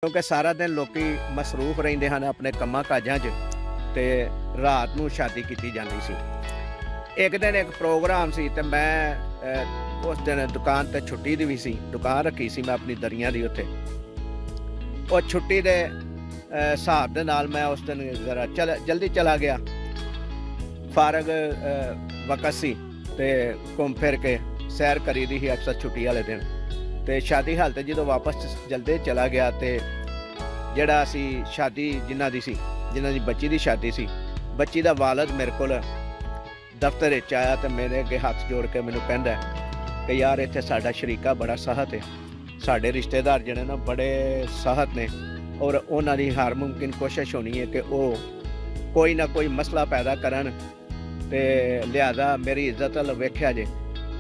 ਕਿਉਂਕਿ ਸਾਰਾ ਦਿਨ ਲੋਕੀ ਮਸਰੂਫ ਰਹਿੰਦੇ ਹਨ ਆਪਣੇ ਕੰਮਾਂ ਕਾਜਾਂ 'ਚ ਤੇ ਰਾਤ ਨੂੰ ਸ਼ਾਦੀ ਕੀਤੀ ਜਾਂਦੀ ਸੀ। ਇੱਕ ਦਿਨ ਇੱਕ ਪ੍ਰੋਗਰਾਮ ਸੀ ਤੇ ਮੈਂ ਉਸ ਦਿਨ ਦੁਕਾਨ ਤੇ ਛੁੱਟੀ ਦੀ ਵੀ ਸੀ, ਦੁਕਾਨ ਰੱਖੀ ਸੀ ਮੈਂ ਆਪਣੀ ਦਰੀਆਂ ਦੀ ਉੱਥੇ। ਉਹ ਛੁੱਟੀ ਦੇ ਹਿਸਾਬ ਦੇ ਨਾਲ ਮੈਂ ਉਸ ਦਿਨ ਜ਼ਰਾ ਜਲਦੀ ਚਲਾ ਗਿਆ। ਫਾਰਗ ਵਕਤ ਸੀ ਤੇ ਘੁੰਮ ਫਿਰ ਕੇ ਸੈਰ ਕਰੀ ਦੀ ਸੀ ਅਕਸਰ ਛੁੱਟੀ ਵਾਲੇ ਦਿਨ। ਤੇ ਸ਼ਾਦੀ ਹਾਲਤ ਜਦੋਂ ਵਾਪਸ ਜਲਦੀ ਚਲਾ ਗਿਆ ਤੇ ਜਿਹੜਾ ਅਸੀਂ ਸ਼ਾਦੀ ਜਿਨ੍ਹਾਂ ਦੀ ਬੱਚੀ ਦੀ ਸ਼ਾਦੀ ਸੀ, ਬੱਚੀ ਦਾ ਵਾਲਦ ਮੇਰੇ ਕੋਲ ਦਫ਼ਤਰ ਵਿੱਚ ਆਇਆ ਤੇ ਮੇਰੇ ਅੱਗੇ ਹੱਥ ਜੋੜ ਕੇ ਮੈਨੂੰ ਕਹਿੰਦਾ ਕਿ ਯਾਰ ਇੱਥੇ ਸਾਡਾ ਸ਼ਰੀਕਾ ਬੜਾ ਸਖਤ ਹੈ, ਸਾਡੇ ਰਿਸ਼ਤੇਦਾਰ ਜਿਹੜੇ ਨਾ ਬੜੇ ਸਖਤ ਨੇ ਔਰ ਉਹਨਾਂ ਦੀ ਹਰ ਮੁਮਕਿਨ ਕੋਸ਼ਿਸ਼ ਹੋਣੀ ਹੈ ਕਿ ਉਹ ਕੋਈ ਨਾ ਕੋਈ ਮਸਲਾ ਪੈਦਾ ਕਰਨ ਤੇ ਲਿਹਾਜ਼ਾ ਮੇਰੀ ਇੱਜ਼ਤ ਵੱਲ ਵੇਖਿਆ ਜੇ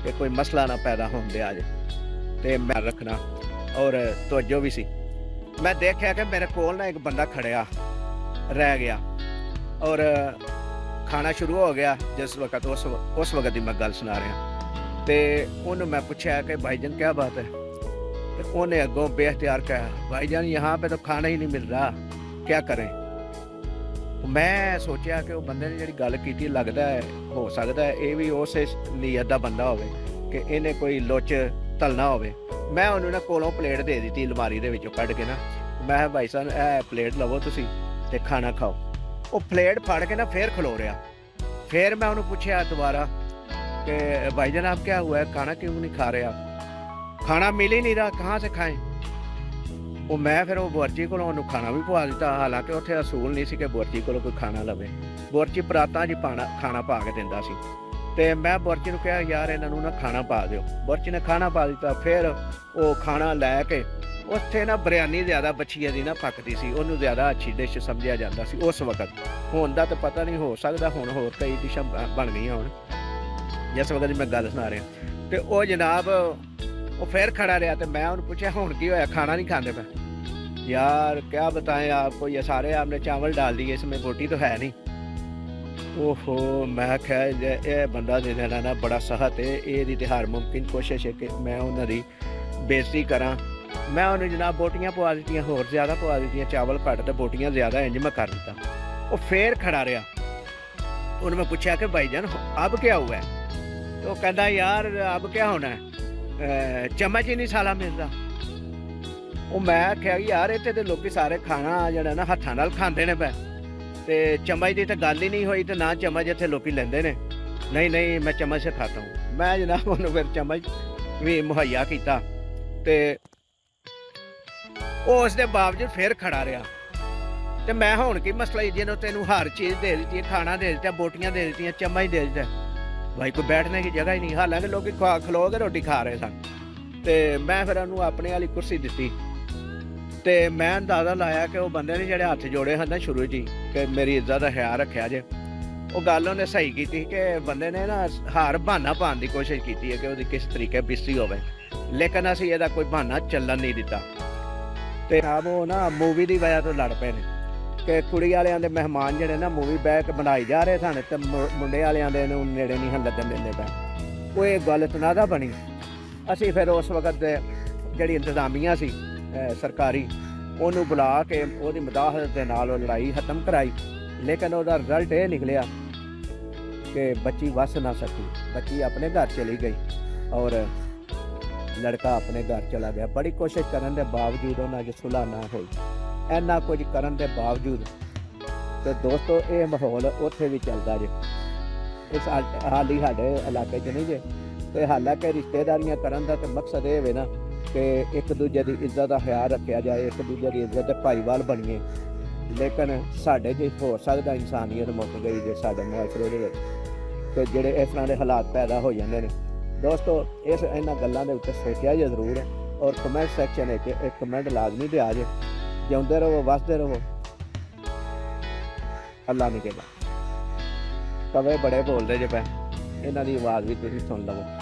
ਕਿ ਕੋਈ ਮਸਲਾ ਨਾ ਪੈਦਾ ਹੋਣ ਦਿਆ ਜੇ ਤੇ ਮੈਂ ਰੱਖਣਾ ਔਰ ਤਵੱਜੋ ਵੀ ਸੀ। ਮੈਂ ਦੇਖਿਆ ਕਿ ਮੇਰੇ ਕੋਲ ਨਾ ਇੱਕ ਬੰਦਾ ਖੜਿਆ ਰਹਿ ਗਿਆ ਔਰ ਖਾਣਾ ਸ਼ੁਰੂ ਹੋ ਗਿਆ। ਜਿਸ ਵਕਤ ਉਸ ਵਕਤ ਦੀ ਮੈਂ ਗੱਲ ਸੁਣਾ ਰਿਹਾ ਤੇ ਉਹਨੂੰ ਮੈਂ ਪੁੱਛਿਆ ਕਿ भाईजान क्या बात है, तो उन्हें अगों बेख्तियार कहा भाईजान यहाँ पे तो खाना ही नहीं मिल रहा, क्या करें। मैं सोचा कि वो बंदे ने जी गल की लगता है हो सकता है ये भी उस नीयत का बंदा हो कि इन्हें कोई लुच तलना हो। मैं उन्होंने कोलों प्लेट दे दी अलमारी के विचों कढ़ के ना, मैं भाई साहब ए प्लेट लवो तुसी ते खाना खाओ। वो प्लेट फड़ के ना फिर खलो रहा। फिर मैं उन्होंने पूछा दोबारा कि भाईजान आप क्या हुआ है, खाना क्यों नहीं खा रहे आप, खाना मिल ही नहीं रहा, कहाँ से खाएं। वो मैं फिर वो बुरजी को खाना भी पवा दिता, हालांकि उत्थे असूल नहीं सी कि बुरजी को कोई खाना लवे। बुरजी परातां च खाना पा के दिंदा सी ते मैं बुरजी नूं कहा यार इन्हां ना खाना पा दिओ। बुरजी ने खाना पा दिता। फिर वो खाना लैके उत्थे ना बिरयानी ज़्यादा बछीए दी ना पकदी सी, उहनूं ज़्यादा अच्छी डिश समझिया जाता सी उस वक्त। हुण दा तो पता नहीं, हो सकदा हुण होर कई डिशां बन गईयां होण जिस वक्त दी मैं गल सुना रहा। ते वो जनाब वो फिर खड़ा रहा तो मैं उन्हें पूछा हुण की होया, खाना नहीं खाते पे। यार क्या बताएं आपको, ये सारे आपने चावल डाल दिए, इसमें रोटी तो है नहीं। ओहो मैं क्या ये बंदा दे देना ना बड़ा सख्त है, ये हर मुमकिन कोशिश है कि मैं उन्होंने बेइज्जती करा। मैं उन्हें जनाब बोटियां पवा दी, होर ज़्यादा पवा दी, चावल घट तो बोटियां ज़्यादा, इंज मैं कर दिता। वो फिर खड़ा रहा। उन्हें मैं पूछा कि भाईजान अब क्या हुआ है, तो कहता यार अब क्या होना है, चम्मच ही नहीं साला मिलता। वो मैं आख्या यार इतने तो लोग सारे खाना जरा ना हत्थां नाल खांदे ने पे ते चम्मच की तो गल ही नहीं हुई, तो ना चम्मच इतने लोग लेंदे ने। नहीं मैं चम्मच से खाता हूँ। मैं जनाब उन्होंने फिर चम्मच भी मुहैया किया ते उसके बावजूद फिर खड़ा रहा। तो मैं हुण की मसला ही जो तेनों हर चीज़ दे दी, खाना दे दिता, बोटियां दे दी, चम्मच दे दिता, भाई कोई बैठने की जगह ही नहीं। हालांकि लोग खलो के रोटी खा रहे सन। तो मैं फिर उन्होंने अपने वाली कुर्सी दी तो मैं अंदाज़ा लाया कि वो बंदे ने जोड़े हथ जोड़े हैं ना शुरू जी कि मेरी इज्जत का ख्याल रखा जे। वो गल उन्हें सही की कि बंदे ने ना हर बहाना पाने की कोशिश की है कि वो किस तरीके बिस्ती हो, लेकिन असी यदा कोई बहाना चलन नहीं दिता। तो अब वो ना मूवी की वजह तो लड़ पे ने कि कुड़ी वालियां दे मेहमान जिहड़े ना मूवी बह के बनाई जा रहे सन ते मुंडे वालियां दे नेड़े नहीं हन लगन दिंदे पे। वो एक गल तनादा बनी। असी फिर उस वक्त जिहड़ी इंतजामिया सी सरकारी उन्होंने बुला के उहदी मदाहत दे नाल लड़ाई खत्म कराई, लेकिन उसका रिजल्ट ये निकलिया कि बच्ची वस ना सकी। बच्ची अपने घर चली गई और लड़का अपने घर चला गया। बड़ी कोशिश करने के बावजूद उन्होंने सुलह ना हुई। इन्ना कुछ करने के बावजूद तो दोस्तों ये माहौल उत्थे भी चलता जे, इस हाल ही साडे इलाके च नहीं जे। तो हालांकि रिश्तेदारियां करन दा ते मकसद ये वे ना कि एक दूजे की इज्जत का ख्याल रखा जाए, एक दूजे की इज्जत भाईवाल बनीए। लेकिन साडे जे हो सकता इंसानियत मुक गई जे साडे मुआशरे दे विच, ते जिहड़े इस तरह के हालात पैदा हो जाते हैं। दोस्तों इस इन्हां गल्लां दे उत्ते सोचिया जे जरूर है और कमेंट सैक्शन में एक कमेंट लाजमी दिया जे। जिउंदे रहो वसदे रहो, अल्लाह नहीं कहता। कवे बड़े बोलते जे पे, इन्हां दी आवाज़ भी तुसीं सुन लवो।